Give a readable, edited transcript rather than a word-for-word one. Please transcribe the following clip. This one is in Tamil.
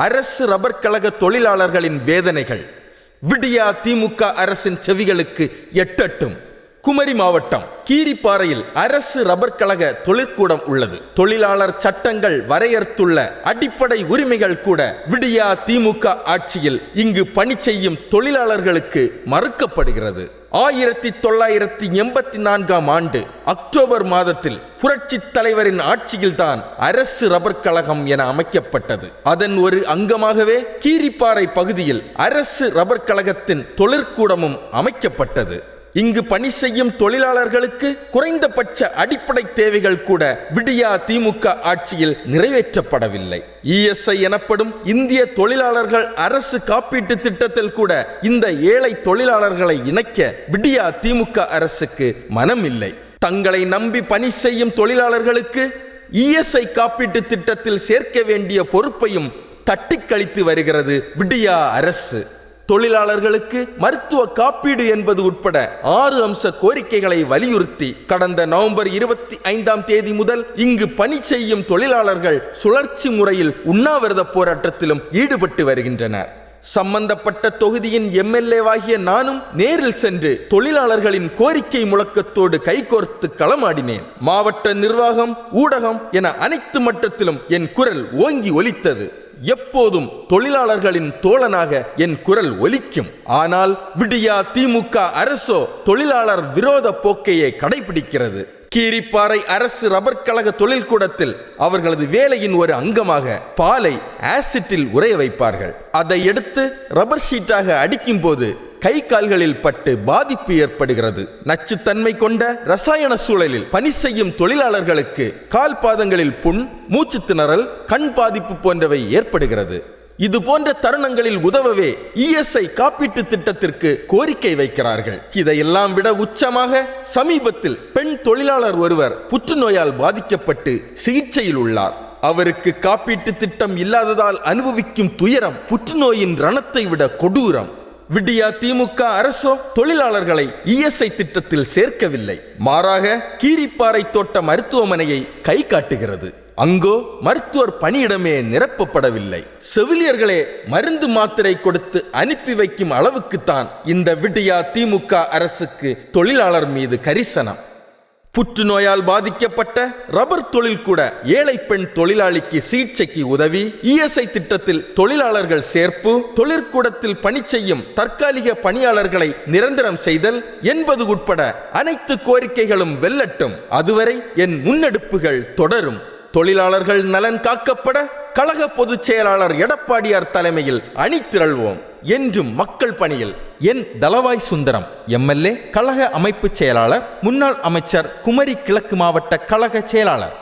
அரசு ரப்பர் கழக தொழிலாளர்களின் வேதனைகள் விடியா திமுக அரசின் செவிகளுக்கு எட்டட்டும். குமரி மாவட்டம் கீரிப்பாறையில் அரசு ரப்பர் கழக தொழிற்கூடம் உள்ளது. தொழிலாளர் சட்டங்கள் வரையறுத்துள்ள அடிப்படை உரிமைகள் கூட விடியா திமுக ஆட்சியில் இங்கு பணி செய்யும் தொழிலாளர்களுக்கு மறுக்கப்படுகிறது. 1984 ஆண்டு அக்டோபர் மாதத்தில் புரட்சி தலைவரின் ஆட்சியில்தான் அரசு ரப்பர் கழகம் என அமைக்கப்பட்டது. அதன் ஒரு அங்கமாகவே கீரிப்பாறை பகுதியில் அரசு ரப்பர் கழகத்தின் தொழிற்கூடமும் அமைக்கப்பட்டது. இங்கு பணி செய்யும் தொழிலாளர்களுக்கு குறைந்தபட்ச அடிப்படை தேவைகள் கூட விடியா திமுக ஆட்சியில் நிறைவேற்றப்படவில்லை. இஎஸ்ஐ எனப்படும் இந்திய தொழிலாளர்கள் அரசு காப்பீட்டு திட்டத்தில் கூட இந்த ஏழை தொழிலாளர்களை இணைக்க விடியா திமுக அரசுக்கு மனமில்லை. தங்களை நம்பி பணி செய்யும் தொழிலாளர்களுக்கு இஎஸ்ஐ காப்பீட்டு திட்டத்தில் சேர்க்க வேண்டிய பொறுப்பையும் தட்டி கழித்து வருகிறது விடியா அரசு. தொழிலாளர்களுக்கு மருத்துவ காப்பீடு என்பது உட்பட 6 அம்ச கோரிக்கைகளை வலியுறுத்தி கடந்த நவம்பர் 25 முதல் இங்கு பணி செய்யும் தொழிலாளர்கள் சுழற்சி முறையில் உண்ணாவிரத போராட்டத்திலும் ஈடுபட்டு வருகின்றனர். சம்பந்தப்பட்ட தொகுதியின் எம்எல்ஏவாகிய நானும் நேரில் சென்று தொழிலாளர்களின் கோரிக்கை முழக்கத்தோடு கைகோர்த்து களமாடினேன். மாவட்ட நிர்வாகம், ஊடகம் என அனைத்து மட்டத்திலும் என் குரல் ஓங்கி ஒலித்தது. எப்போதும் தொழிலாளர்களின் தோழனாக என் குரல் ஒலிக்கும். ஆனால் விடியா திமுக அரசோ தொழிலாளர் விரோத போக்கையை கடைபிடிக்கிறது. கீரிப்பாறை அரசு ரப்பர் கழக தொழிற்கூடத்தில் அவர்களது வேலையின் ஒரு அங்கமாக பாலை ஆசிட்டில் உறைய வைப்பார்கள். அதை எடுத்து ரப்பர் ஷீட்டாக அடிக்கும் போது கை கால்களில் பட்டு பாதிப்பு ஏற்படுகிறது. நச்சுத்தன்மை கொண்ட ரசாயன சூழலில் பணி செய்யும் தொழிலாளர்களுக்கு கால் பாதங்களில் புண், மூச்சு திணறல், கண் பாதிப்பு போன்றவை ஏற்படுகிறது. இது போன்ற தருணங்களில் உதவவே இஎஸ்ஐ காப்பீட்டு திட்டத்திற்கு கோரிக்கை வைக்கிறார்கள். இதையெல்லாம் விட உச்சமாக சமீபத்தில் பெண் தொழிலாளர் ஒருவர் புற்றுநோயால் பாதிக்கப்பட்டு சிகிச்சையில் உள்ளார். அவருக்கு காப்பீட்டு திட்டம் இல்லாததால் அனுபவிக்கும் துயரம் புற்றுநோயின் ரணத்தை விட கொடூரம். விடியா திமுக அரசோ தொழிலாளர்களை இஎஸ்ஐ திட்டத்தில் சேர்க்கவில்லை. மாறாக கீரிப்பாறை தோட்ட மருத்துவமனையை கை காட்டுகிறது. அங்கோ மருத்துவர் பணியிடமே நிரப்பப்படவில்லை. செவிலியர்களே மருந்து மாத்திரை கொடுத்து அனுப்பி வைக்கும் அளவுக்குத்தான் இந்த விடியா திமுக அரசுக்கு தொழிலாளர் மீது கரிசனம். புற்றுநோயால் பாதிக்கப்பட்ட ரப்பர் தொழில் கூட ஏழை பெண் தொழிலாளிக்கு சிகிச்சைக்கு உதவி, இஎஸ்ஐ திட்டத்தில் தொழிலாளர்கள் சேர்ப்பு, தொழிற்கூடத்தில் பணி செய்யும் தற்காலிக பணியாளர்களை நிரந்தரம் செய்தல் என்பது உட்பட அனைத்து கோரிக்கைகளும் வெல்லட்டும். அதுவரை என் முன்னெடுப்புகள் தொடரும். தொழிலாளர்கள் நலன் காக்கப்பட கழக பொதுச் செயலாளர் எடப்பாடியார் தலைமையில் அணி திரள்வோம். என்றும் மக்கள் பணியில். என் தளவாய் சுந்தரம், எம்எல்ஏ, கழக அமைப்பு செயலாளர், முன்னாள் அமைச்சர், குமரி கிழக்கு மாவட்ட கழக செயலாளர்.